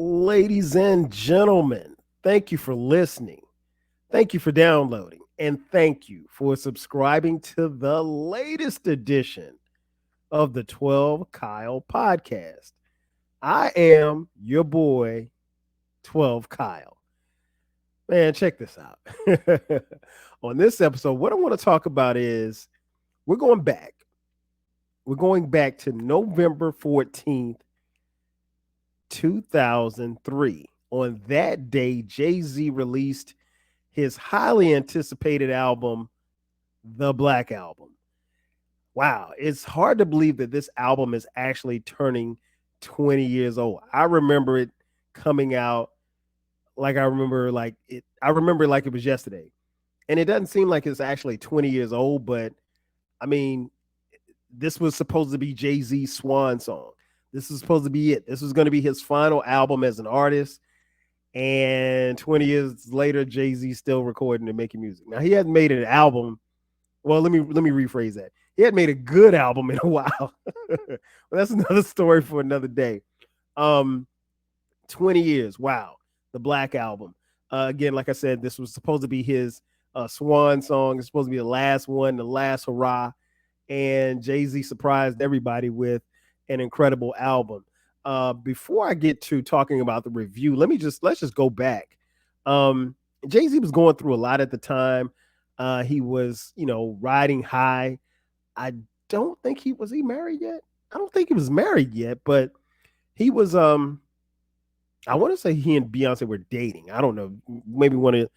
Ladies and gentlemen, thank you for listening. Thank you for downloading. And thank you for subscribing to the latest edition of the 12 Kyle podcast. I am your boy, 12 Kyle. Man, check this out. On this episode, what I want to talk about is we're going back. We're going back to November 14th, 2003. On that day, Jay Z released his highly anticipated album, The Black Album. Wow, it's hard to believe that this album is actually turning 20 years old. I remember it coming out I remember it like it was yesterday. And it doesn't seem like it's actually 20 years old, but I mean, this was supposed to be Jay-Z's swan song. This is supposed to be it. This was going to be his final album as an artist. And 20 years later, Jay-Z still recording and making music. Now he hadn't made an album. Well, let me rephrase that. He hadn't made a good album in a while. Well, that's another story for another day. Um, 20 years. Wow. The Black Album. Again, like I said, this was supposed to be his swan song. It's supposed to be the last one, the last hurrah. And Jay-Z surprised everybody with an incredible album. Before I get to talking about the review, let's just go back. Jay-Z was going through a lot at the time. He was, riding high. I don't think he married yet. I don't think he was married yet, but he was I want to say he and Beyonce were dating. I don't know. Maybe one of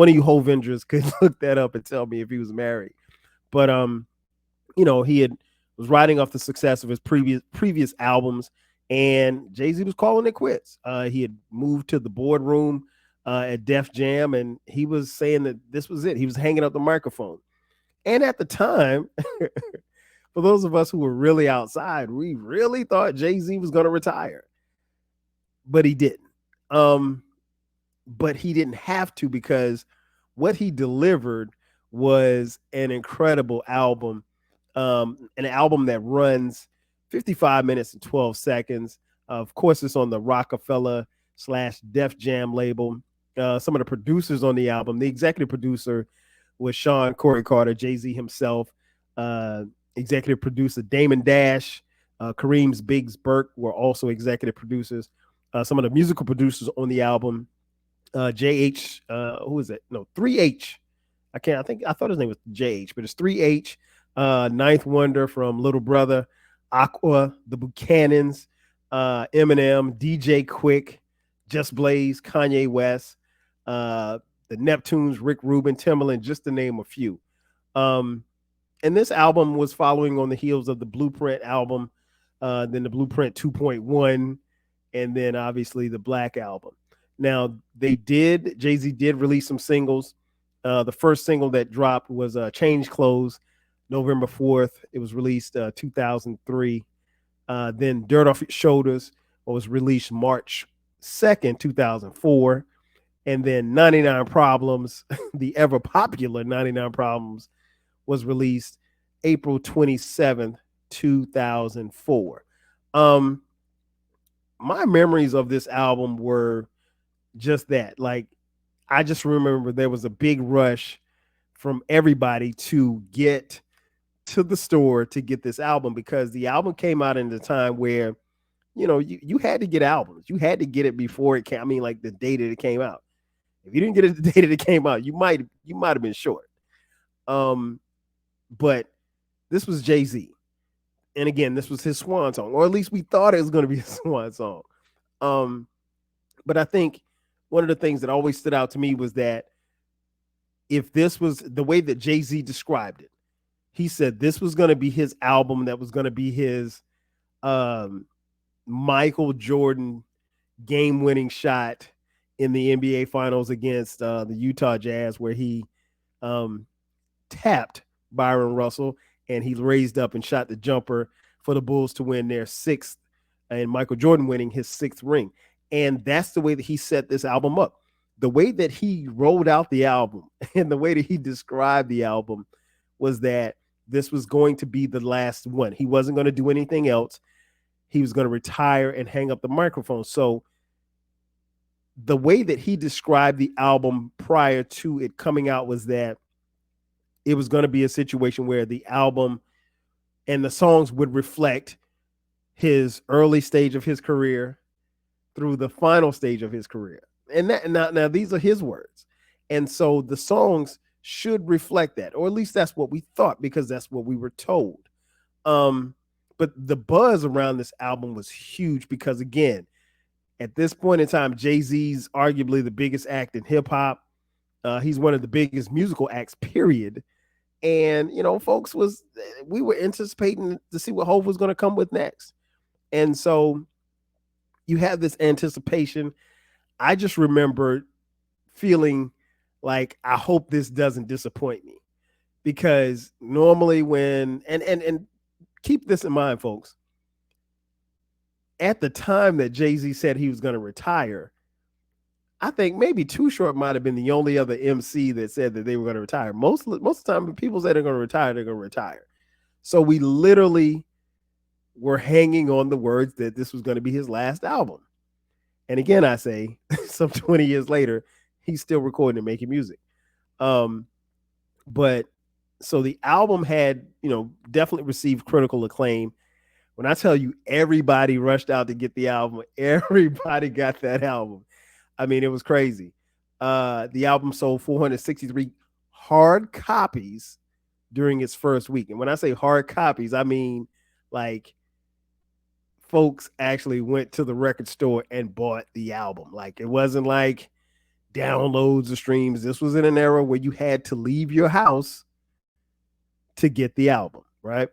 you whole vendors could look that up and tell me if he was married. But he had was riding off the success of his previous albums, and Jay-Z was calling it quits. He had moved to the boardroom at Def Jam, and he was saying that this was it. He was hanging up the microphone. And at the time, for those of us who were really outside, we really thought Jay-Z was going to retire. But he didn't. But he didn't have to, because what he delivered was an incredible album. An album that runs 55 minutes and 12 seconds. Of course, it's on the Rockefeller/Def Jam label. Some of the producers on the album, the executive producer was Sean Corey Carter, Jay-Z himself. Executive producer Damon Dash, Kareem's Biggs Burke were also executive producers. Some of the musical producers on the album, JH, who is it? No, 3H. I thought his name was JH, but it's 3H. Ninth Wonder from Little Brother, Aqua, the Buchanans, Eminem, DJ Quick, Just Blaze, Kanye West, the Neptunes, Rick Rubin, Timbaland, just to name a few. And this album was following on the heels of the Blueprint album, then the Blueprint 2.1, and then obviously the Black Album. Now, Jay-Z did release some singles. The first single that dropped was Change Clothes, November 4th. It was released 2003. Then Dirt Off Your Shoulders was released March 2nd, 2004. And then 99 Problems, the ever popular 99 Problems, was released April 27th, 2004. My memories of this album were just that. Like, I just remember there was a big rush from everybody to get to the store to get this album, because the album came out in the time where, you had to get albums. You had to get it before it came. I mean, like the day that it came out. If you didn't get it the day that it came out, you might have been short. But this was Jay-Z. And again, this was his swan song, or at least we thought it was going to be a swan song. But I think one of the things that always stood out to me was that if this was the way that Jay-Z described it, he said this was going to be his album that was going to be his Michael Jordan game-winning shot in the NBA Finals against the Utah Jazz, where he tapped Byron Russell and he raised up and shot the jumper for the Bulls to win their sixth, and Michael Jordan winning his sixth ring. And that's the way that he set this album up. The way that he rolled out the album and the way that he described the album was that this was going to be the last one. He wasn't going to do anything else. He was going to retire and hang up the microphone. So the way that he described the album prior to it coming out was that it was going to be a situation where the album and the songs would reflect his early stage of his career through the final stage of his career. And that now these are his words. And so the songs should reflect that, or at least that's what we thought, because that's what we were told. But the buzz around this album was huge because, again, at this point in time, Jay-Z's arguably the biggest act in hip hop. He's one of the biggest musical acts, period. And, you know, we were anticipating to see what Hov was going to come with next. And so you have this anticipation. I just remember feeling like, I hope this doesn't disappoint me, because normally when, and keep this in mind, folks, at the time that Jay-Z said he was going to retire, I think maybe Too Short might have been the only other MC that said that they were going to retire. Most of the time, when people say they're going to retire, they're going to retire. So we literally were hanging on the words that this was going to be his last album. And again, I say, some 20 years later, he's still recording and making music. But so the album had, definitely received critical acclaim. When I tell you everybody rushed out to get the album, everybody got that album. I mean, it was crazy. The album sold 463 hard copies during its first week. And when I say hard copies, I mean like folks actually went to the record store and bought the album. Like, it wasn't like downloads or streams. This was in an era where you had to leave your house to get the album, right?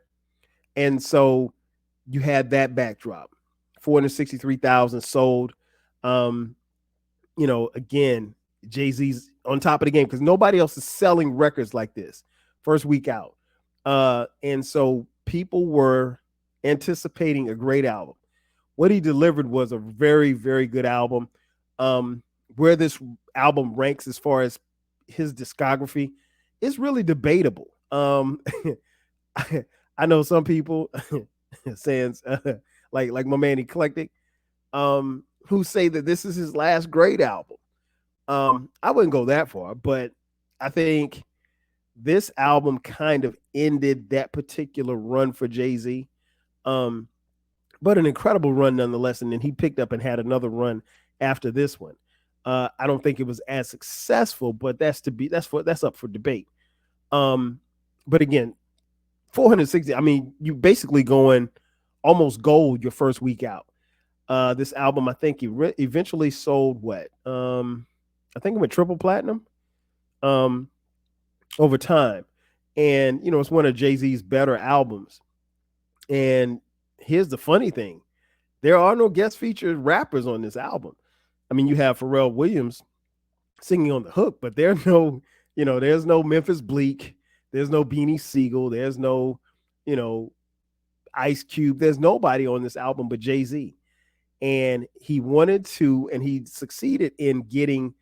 And so you had that backdrop. 463,000 sold. Again, Jay-Z's on top of the game because nobody else is selling records like this first week out. And so people were anticipating a great album. What he delivered was a very, very good album. Where this album ranks as far as his discography is really debatable. I know some people saying like my man Eclectic, who say that this is his last great album. I wouldn't go that far, but I think this album kind of ended that particular run for Jay-Z. But an incredible run nonetheless. And then he picked up and had another run after this one. I don't think it was as successful, but that's up for debate. But again, 460, I mean, you basically going almost gold your first week out. This album, I think eventually sold what? I think it went triple platinum over time. And, it's one of Jay-Z's better albums. And here's the funny thing. There are no guest featured rappers on this album. I mean, you have Pharrell Williams singing on the hook, but there's no Memphis Bleak. There's no Beanie Siegel. There's no, Ice Cube. There's nobody on this album but Jay-Z. And he wanted to, and he succeeded in getting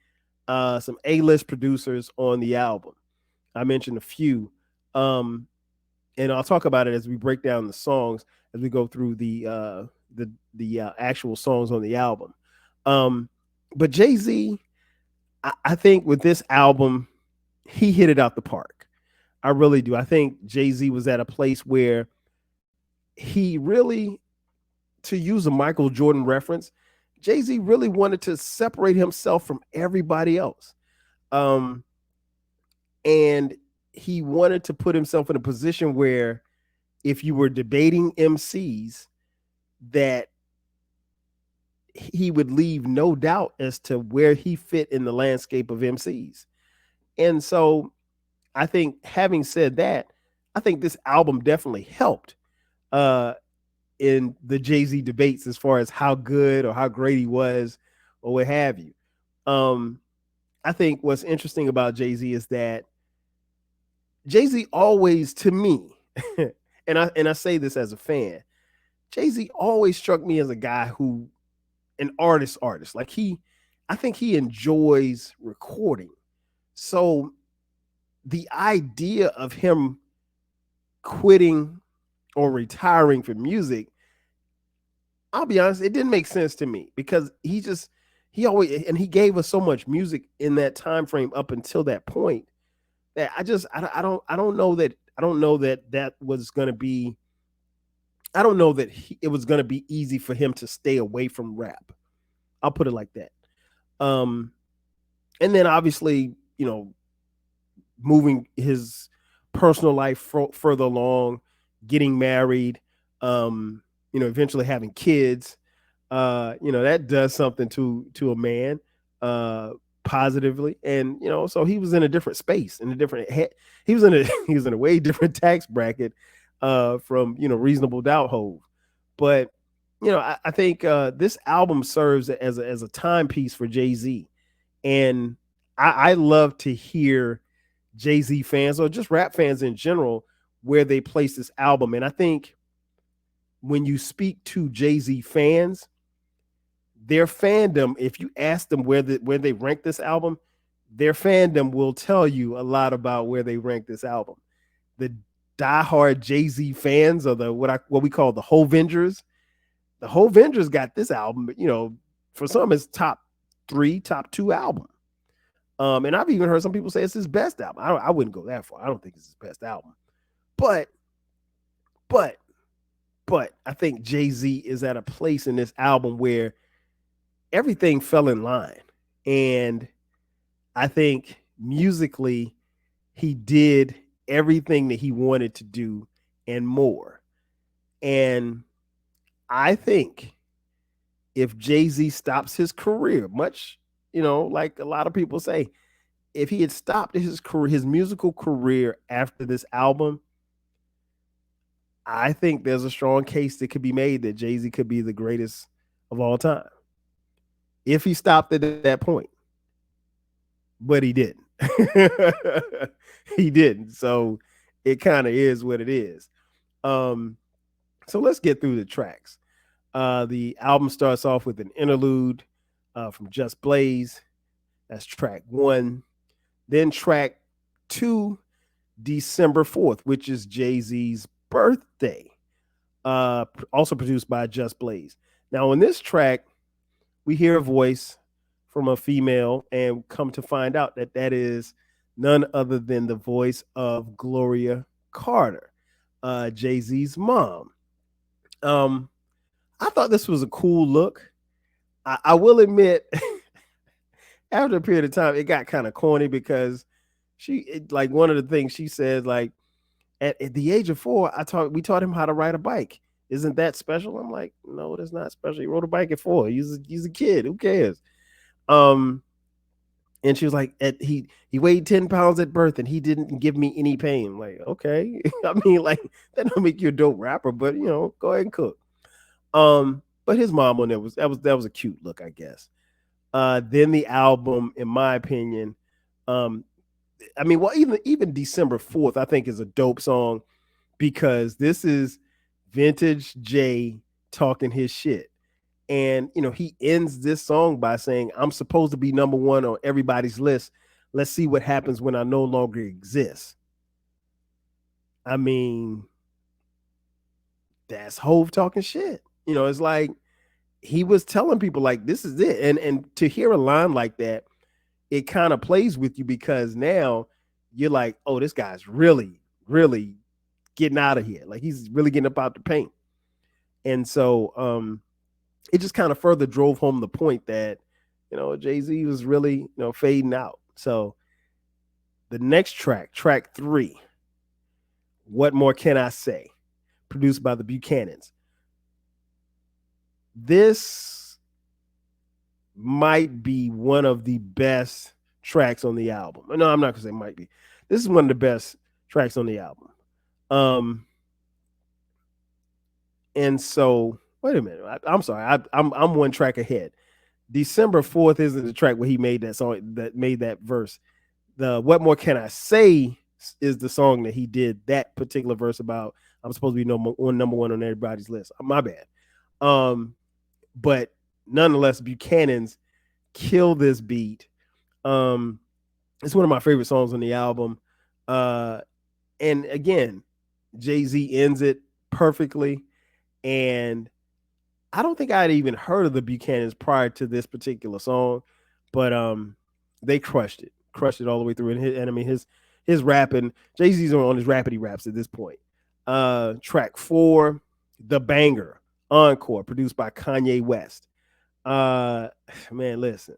some A-list producers on the album. I mentioned a few. And I'll talk about it as we break down the songs, as we go through the actual songs on the album. But Jay-Z, I think with this album, he hit it out the park. I really do. I think Jay-Z was at a place where he really, to use a Michael Jordan reference, Jay-Z really wanted to separate himself from everybody else. And he wanted to put himself in a position where if you were debating MCs, that he would leave no doubt as to where he fit in the landscape of MCs. And so I think, having said that, I think this album definitely helped in the Jay-Z debates as far as how good or how great he was or what have you. I think what's interesting about Jay-Z is that Jay-Z always, to me, and I say this as a fan, Jay-Z always struck me as a guy who, an artist. Like I think he enjoys recording. So the idea of him quitting or retiring from music, I'll be honest, it didn't make sense to me, because he he gave us so much music in that time frame up until that point that I don't know that that was going to be. I don't know that it was going to be easy for him to stay away from rap. I'll put it like that. Um, and then obviously, moving his personal life further along, getting married, eventually having kids. That does something to a man positively, and so he was in a different space, in a different he was in a he was in a way different tax bracket from Reasonable Doubt Hove. But I think this album serves as a timepiece for Jay-Z, and I love to hear Jay-Z fans or just rap fans in general where they place this album. And I think when you speak to Jay-Z fans, their fandom, if you ask them where they rank this album, their fandom will tell you a lot about where they rank this album. The diehard Jay-Z fans, or what we call the Hovengers, the Hovengers got this album, for some it's top 3, top 2 album. And I've even heard some people say it's his best album. I wouldn't go that far. I don't think it's his best album. But I think Jay-Z is at a place in this album where everything fell in line. And I think musically, he did everything that he wanted to do and more. And I think if Jay-Z stops his career, much, like a lot of people say, if he had stopped his career, his musical career after this album, I think there's a strong case that could be made that Jay-Z could be the greatest of all time if he stopped at that point. But he didn't. He didn't. So it kind of is what it is. So let's get through the tracks. The album starts off with an interlude from Just Blaze. That's track 1. Then track 2, December 4th, which is Jay-Z's birthday. Also produced by Just Blaze. Now, on this track, we hear a voice from a female and come to find out that is none other than the voice of Gloria Carter, Jay-Z's mom. I thought this was a cool look. I will admit, after a period of time, it got kind of corny because like one of the things she said, like at the age of 4, we taught him how to ride a bike. Isn't that special? I'm like, no, that's not special. He rode a bike at 4. He's a kid. Who cares? And she was like, he weighed 10 pounds at birth and he didn't give me any pain. I'm like, okay. I mean, like, that don't make you a dope rapper, but go ahead and cook. But his mom on there that was a cute look, I guess. Then the album, in my opinion, even December 4th, I think is a dope song because this is vintage Jay talking his shit. And, he ends this song by saying, I'm supposed to be number 1 on everybody's list. Let's see what happens when I no longer exist. I mean, that's Hove talking shit. It's like he was telling people like, this is it. And to hear a line like that, it kind of plays with you because now you're like, oh, this guy's really, really getting out of here. Like he's really getting up out the paint. And so it just kind of further drove home the point that, Jay-Z was really, fading out. So the next track 3, What More Can I Say? Produced by the Buchanans. This might be one of the best tracks on the album. No, I'm not gonna say might be. This is one of the best tracks on the album. And so wait a minute. I'm sorry. I'm one track ahead. December 4th isn't the track where he made that song that made that verse. The What More Can I Say is the song that he did that particular verse about. I'm supposed to be number one on everybody's list. My bad. But nonetheless, Buchanan's kill this beat. It's one of my favorite songs on the album. And again, Jay-Z ends it perfectly. And I don't think I'd even heard of the Buchanans prior to this particular song, but they crushed it all the way through. And I mean his rapping, Jay-Z's on his rapidy raps at this point. Track 4, The Banger, Encore, produced by Kanye West. Man, listen,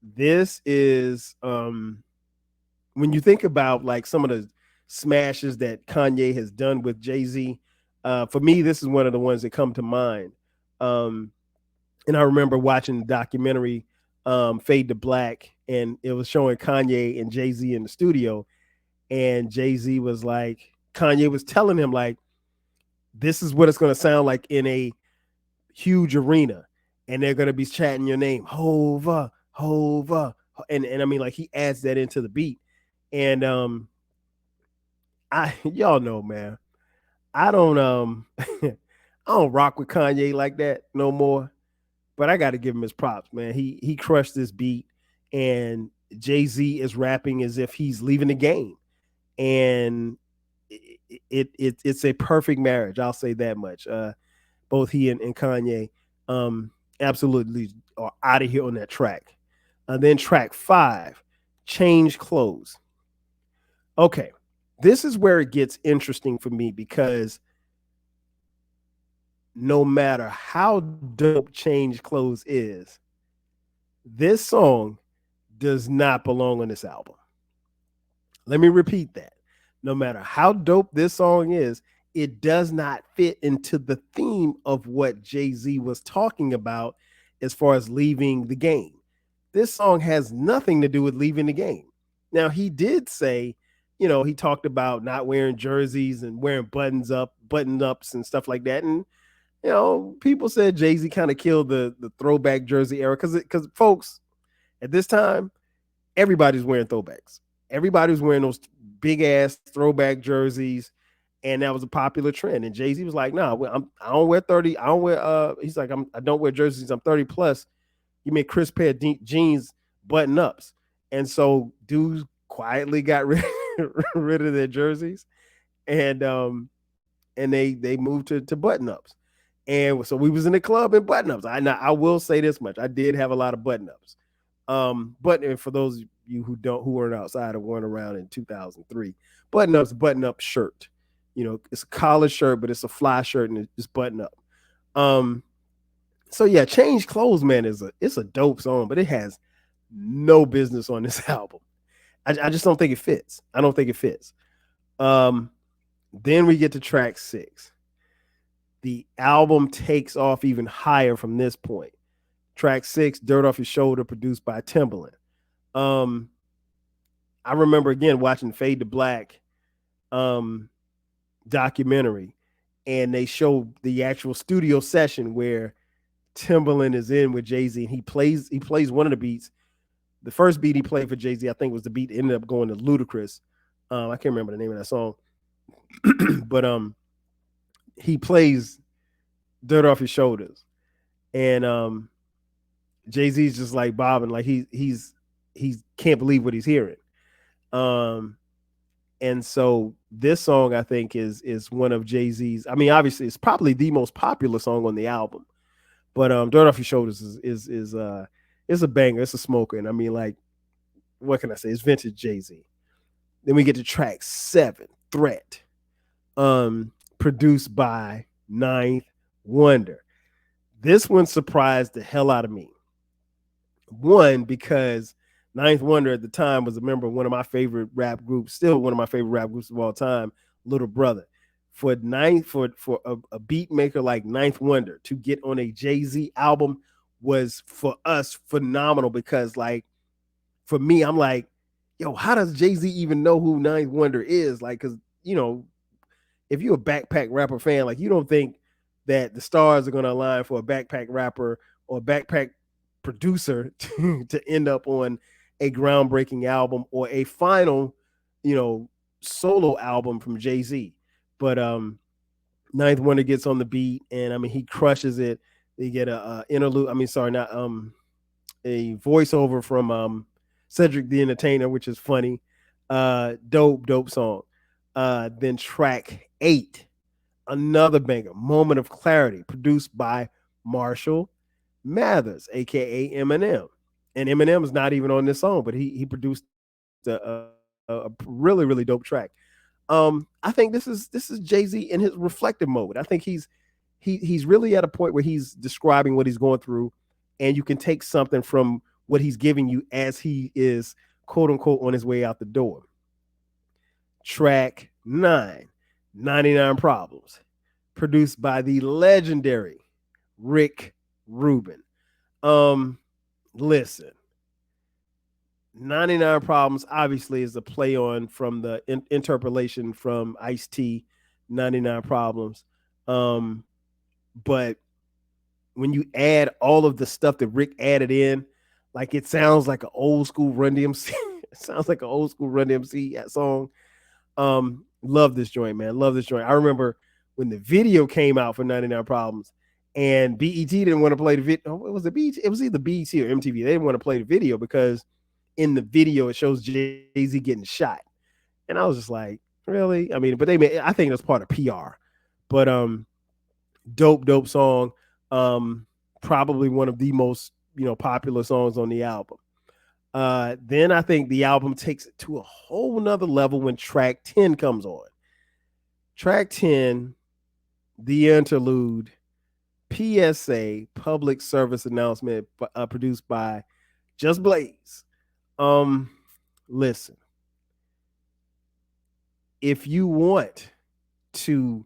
this is when you think about like some of the smashes that Kanye has done with Jay-Z, for me, this is one of the ones that come to mind. And I remember watching the documentary Fade to Black, and it was showing Kanye and Jay-Z in the studio, and Jay-Z was like, Kanye was telling him like, this is what it's going to sound like in a huge arena, and they're going to be chatting your name, Hova, Hova, and I mean like he adds that into the beat, and I y'all know, man, I don't I don't rock with Kanye like that no more, but I got to give him his props, man. He crushed this beat, and Jay-Z is rapping as if he's leaving the game, and it's a perfect marriage. I'll say that much. Both he and Kanye absolutely are out of here on that track. Then track 5, Change Clothes. Okay, this is where it gets interesting for me because no matter how dope Change Clothes is, this song does not belong on this album. Let me repeat that. No matter how dope this song is, it does not fit into the theme of what Jay-Z was talking about as far as leaving the game. This song has nothing to do with leaving the game. Now, he did say, he talked about not wearing jerseys and wearing button-ups and stuff like that. And, people said Jay-Z kind of killed the throwback jersey era because folks, at this time, everybody's wearing throwbacks. Everybody was wearing those big-ass throwback jerseys, and that was a popular trend. And Jay-Z was like, "No, I don't wear 30. I don't wear." He's like, "I don't wear jerseys. I'm 30 plus. You make crisp pair of jeans, button ups." And so dudes quietly got rid of their jerseys, and they moved to button ups. And so we was in the club in button ups. I will say this much: I did have a lot of button ups. But for those of you who weren't outside or weren't around in 2003, button up shirt. It's a collar shirt, but it's a fly shirt and it's button up. So yeah, Change Clothes, man, it's a dope song, but it has no business on this album. I just don't think it fits. I don't think it fits. Then we get to track 6. The album takes off even higher from this point. Track 6, Dirt Off Your Shoulder, produced by Timbaland. I remember again watching Fade to Black documentary, and they showed the actual studio session where Timbaland is in with Jay-Z, and he plays one of the beats. The first beat he played for Jay-Z, I think, was the beat that ended up going to Ludacris. I can't remember the name of that song. But he plays Dirt Off His Shoulders. And Jay-Z's just like bobbing, like he can't believe what he's hearing. And so this song, I think, is one of Jay-Z's. I mean, obviously, it's probably the most popular song on the album. But Dirt Off Your Shoulders is a banger. It's a smoker. And I mean, like, what can I say? It's vintage Jay-Z. Then we get to track 7, Threat, produced by Ninth Wonder. This one surprised the hell out of me. One, because Ninth Wonder at the time was a member of one of my favorite rap groups, still one of my favorite rap groups of all time, Little Brother. For a beat maker like Ninth Wonder to get on a Jay-Z album was, for us, phenomenal, because, like, for me, I'm like, yo, how does Jay-Z even know who Ninth Wonder is? Like, because, if you're a Backpack Rapper fan, like, you don't think that the stars are going to align for a Backpack Rapper or a Backpack producer to end up on a groundbreaking album or a final, solo album from Jay-Z. But Ninth Wonder gets on the beat, and I mean, he crushes it. They get a interlude. I mean, sorry, not a voiceover from Cedric the Entertainer, which is funny. Dope song. Then track 8, Another banger, Moment of Clarity, produced by Marshall Mathers, aka Eminem. And Eminem is not even on this song, but he produced a really really dope track. I think this is Jay-Z in his reflective mode. I think he's really at a point where he's describing what he's going through, and you can take something from what he's giving you as he is quote unquote on his way out the door. Track 9, 99 Problems, produced by the legendary Rick Rubin. Listen, 99 Problems obviously is a play on from the interpolation from Ice-T, 99 Problems. But when you add all of the stuff that Rick added in, like it sounds like an old school Run DMC. It sounds like an old school Run DMC song. Love this joint, man. Love this joint. I remember when the video came out for 99 Problems and BET didn't want to play the video. It was the BET. It was either BET or MTV. They didn't want to play the video because in the video it shows Jay-Z getting shot. And I was just like, really? I mean, but I think that's part of PR. But dope song. Probably one of the most, popular songs on the album. Then I think the album takes it to a whole nother level when track 10 comes on. Track 10, The Interlude, PSA, Public Service Announcement, produced by Just Blaze. Listen, if you want to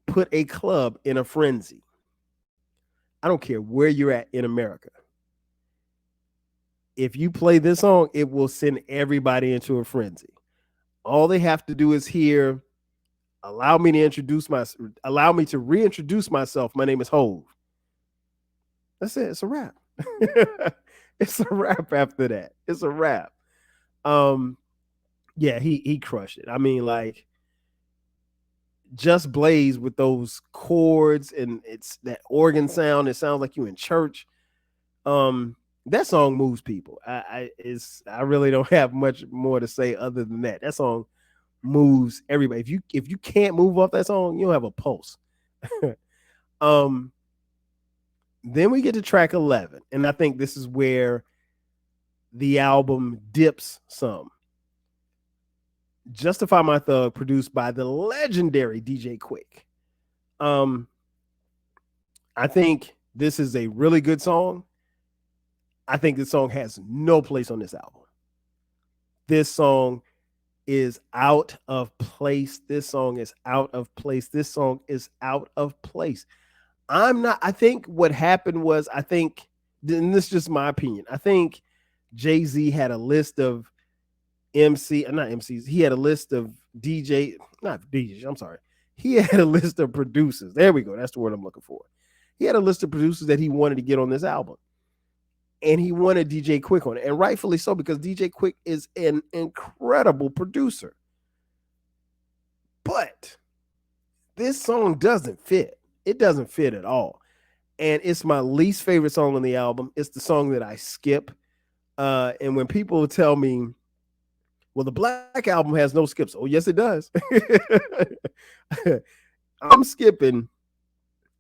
put a club in a frenzy, I don't care where you're at in America, if you play this song, it will send everybody into a frenzy. All they have to do is hear, allow me to reintroduce myself. My name is Hove. That's it. It's a wrap. It's a wrap after that. It's a wrap. Yeah, he crushed it. I mean, like, Just Blaze with those chords and it's that organ sound. It sounds like you in church. That song moves people. I really don't have much more to say other than that. That song moves everybody. If you can't move off that song, you don't have a pulse. Then we get to track 11, and I think this is where the album dips some. Justify My Thug, produced by the legendary DJ Quick. I think this is a really good song. I think this song has no place on this album. This song is out of place. This song is out of place. This song is out of place. I think what happened was, and this is just my opinion, I think Jay-Z had a list of he had a list of he had a list of producers. There we go. That's the word I'm looking for. He had a list of producers that he wanted to get on this album. And he wanted DJ Quick on it. And rightfully so, because DJ Quick is an incredible producer. But this song doesn't fit. It doesn't fit at all. And it's my least favorite song on the album. It's the song that I skip. And when people tell me, well, the Black Album has no skips. Oh, yes, it does. I'm skipping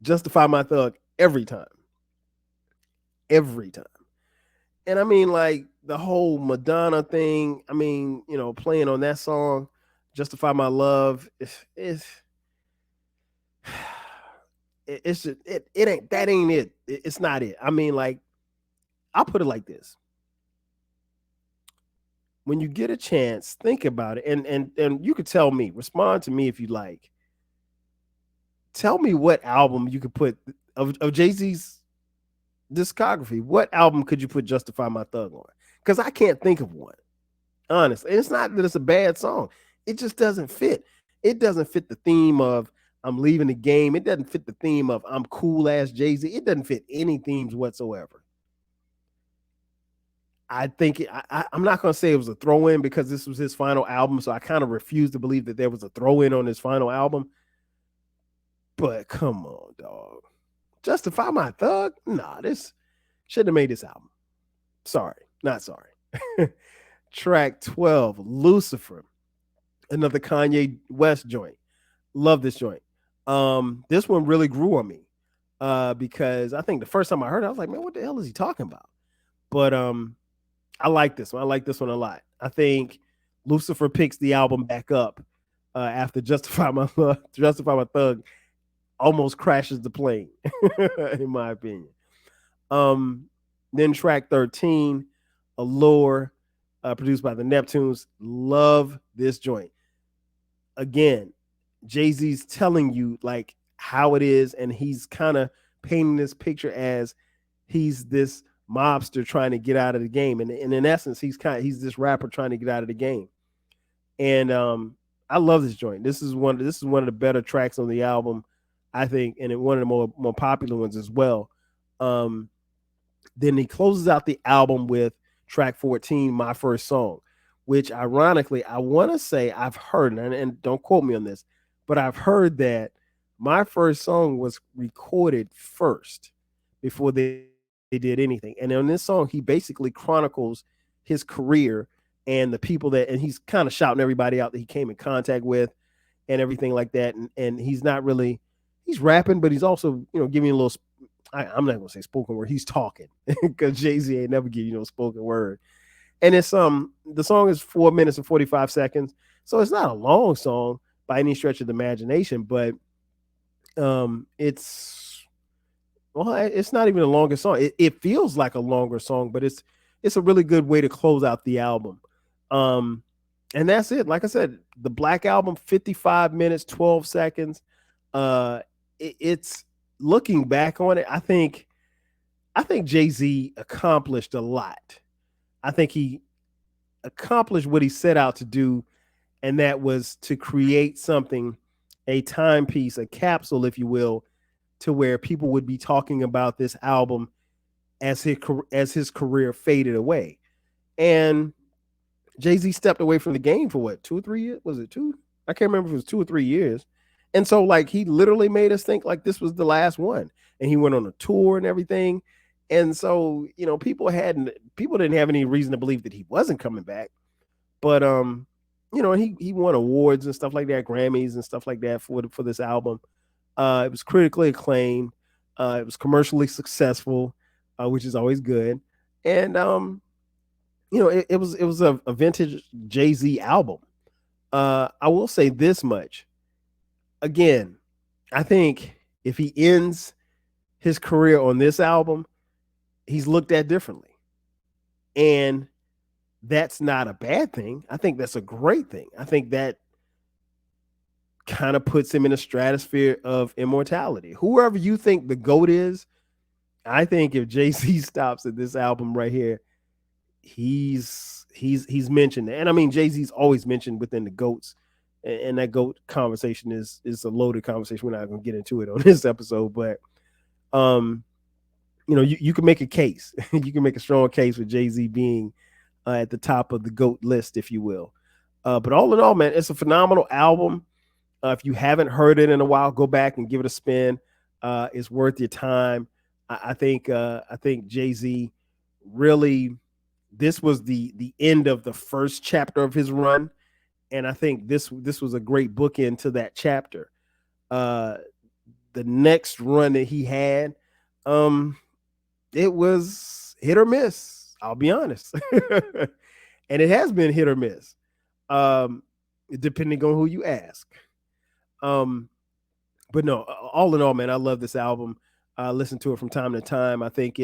Justify My Thug every time. Every time. And I mean, like, the whole Madonna thing, I mean, playing on that song, Justify My Love, it's just, it ain't, that ain't it. It's not it. I mean, like, I'll put it like this. When you get a chance, think about it. And you could tell me, respond to me if you like. Tell me what album you could put of Jay-Z's discography. What album could you put Justify My Thug on? Because I can't think of one. Honestly. And it's not that it's a bad song. It just doesn't fit. It doesn't fit the theme of I'm leaving the game. It doesn't fit the theme of I'm cool ass Jay-Z. It doesn't fit any themes whatsoever. I think I'm not going to say it was a throw-in because this was his final album, so I kind of refuse to believe that there was a throw-in on his final album. But come on, dog. Justify My Thug? Nah, this shouldn't have made this album. Sorry. Not sorry. Track 12, Lucifer. Another Kanye West joint. Love this joint. This one really grew on me because I think the first time I heard it, I was like, man, what the hell is he talking about? But I like this one. I like this one a lot. I think Lucifer picks the album back up after Justify My Thug almost crashes the plane, in my opinion. Then track 13, Allure, produced by the Neptunes. Love this joint. Again, Jay-Z's telling you like how it is, and he's kind of painting this picture as he's this mobster trying to get out of the game. And in essence, he's this rapper trying to get out of the game. And I love this joint. This is one of the better tracks on the album, I think, and one of the more popular ones as well. Then he closes out the album with track 14, My First Song, which ironically, I want to say I've heard, and don't quote me on this, but I've heard that My First Song was recorded first before they did anything. And on this song, he basically chronicles his career and the people and he's kind of shouting everybody out that he came in contact with and everything like that. And he's not really, he's rapping, but he's also, giving a little, I'm not going to say spoken word. He's talking because Jay-Z ain't never give you no spoken word. And it's, the song is 4 minutes and 45 seconds. So it's not a long song by any stretch of the imagination, but it's not even the longest song. It feels like a longer song, but it's a really good way to close out the album. And that's it. Like I said, the Black Album, 55 minutes, 12 seconds. It's looking back on it. I think Jay-Z accomplished a lot. I think he accomplished what he set out to do, and that was to create something, a timepiece, a capsule, if you will, to where people would be talking about this album as his career faded away. And Jay-Z stepped away from the game for what, 2 or 3 years? Was it 2? I can't remember if it was 2 or 3 years. And so like he literally made us think like this was the last one. And he went on a tour and everything. And so, people didn't have any reason to believe that he wasn't coming back. But he won awards and stuff like that, Grammys and stuff like that for this album. It was critically acclaimed. It was commercially successful, which is always good. And it was a vintage Jay-Z album. I will say this much. Again, I think if he ends his career on this album, he's looked at differently. And that's not a bad thing. I think that's a great thing. I think that kind of puts him in a stratosphere of immortality. Whoever you think the GOAT is, I think if Jay-Z stops at this album right here, he's mentioned. And I mean, Jay-Z's always mentioned within the GOATs. And that GOAT conversation is a loaded conversation. We're not going to get into it on this episode, but you can make a case. You can make a strong case with Jay-Z being at the top of the GOAT list, if you will. But all in all, man, it's a phenomenal album. If you haven't heard it in a while, go back and give it a spin. It's worth your time. I think Jay-Z really, this was the end of the first chapter of his run. And I think this was a great bookend to that chapter. The next run that he had, it was hit or miss. I'll be honest. And it has been hit or miss, depending on who you ask. But no, all in all, man, I love this album. I listen to it from time to time. I think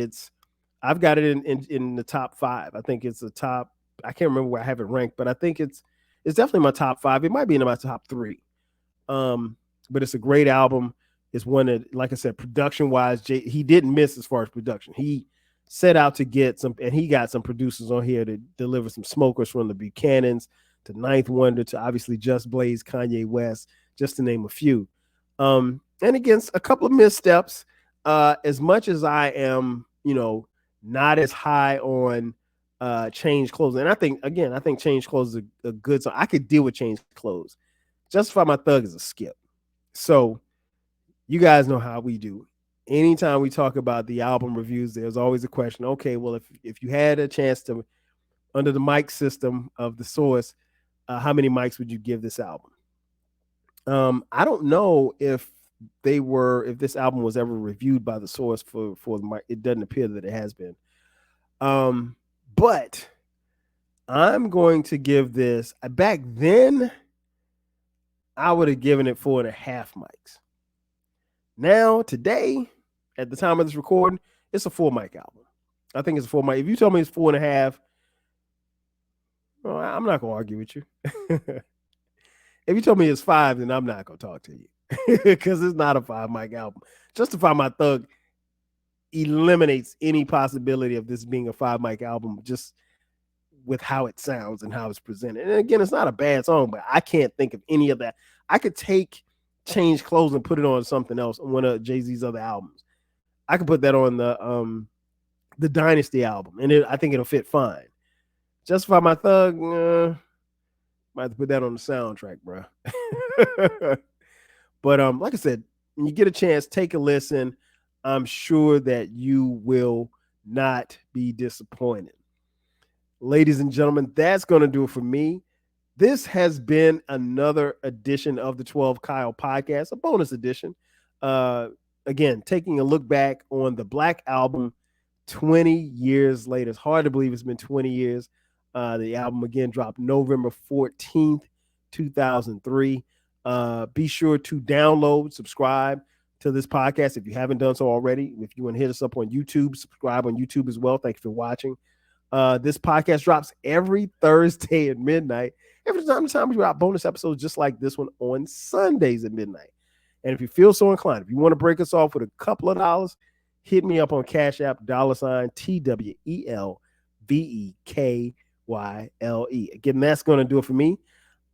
I've got it in the top 5. I think it's the top. I can't remember where I have it ranked, but I think it's definitely my top 5. It might be in my top 3. But it's a great album. It's one that, like I said, production wise, he didn't miss as far as production. He set out to get some, and he got some producers on here to deliver some smokers, from the Buchanans to Ninth Wonder to obviously Just Blaze, Kanye West, just to name a few. And against a couple of missteps, as much as I am, not as high on Change Clothes. And I think Change Clothes is a good song. I could deal with Change Clothes. Justify My Thug is a skip. So you guys know how we do. Anytime we talk about the album reviews, there's always a question. Okay, well, if you had a chance to, under the mic system of The Source, how many mics would you give this album? I don't know if if this album was ever reviewed by the source for it doesn't appear that it has been. But I'm going to give this, back then I would have given it 4.5 mics. Now today, at the time of this recording, it's a 4 mic album. I think it's a 4 mic. If you tell me it's 4.5, well, I'm not gonna argue with you. If you told me it's 5, then I'm not gonna talk to you because it's not a 5 mic album. Justify My Thug eliminates any possibility of this being a 5 mic album just with how it sounds and how it's presented. And again, it's not a bad song, but I can't think of any of that. I could change clothes and put it on something else on one of Jay-Z's other albums. I could put that on the Dynasty album, and I think it'll fit fine. Justify My Thug, might have to put that on the soundtrack, bro. But like I said, when you get a chance, take a listen. I'm sure that you will not be disappointed. Ladies and gentlemen, that's going to do it for me. This has been another edition of the 12 Kyle podcast, a bonus edition. Again, taking a look back on the Black Album 20 years later. It's hard to believe it's been 20 years. The album, again, dropped November 14th, 2003. Be sure to download, subscribe to this podcast if you haven't done so already. If you want to hit us up on YouTube, subscribe on YouTube as well. Thank you for watching. This podcast drops every Thursday at midnight. Every time we drop bonus episodes just like this one on Sundays at midnight. And if you feel so inclined, if you want to break us off with a couple of dollars, hit me up on Cash App, $TWELVEKYLE. Again, that's going to do it for me.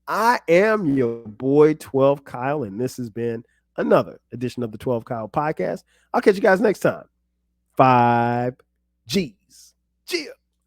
I am your boy 12 Kyle, and this has been another edition of the 12 Kyle podcast. I'll catch you guys next time. 5 G's. Cheers.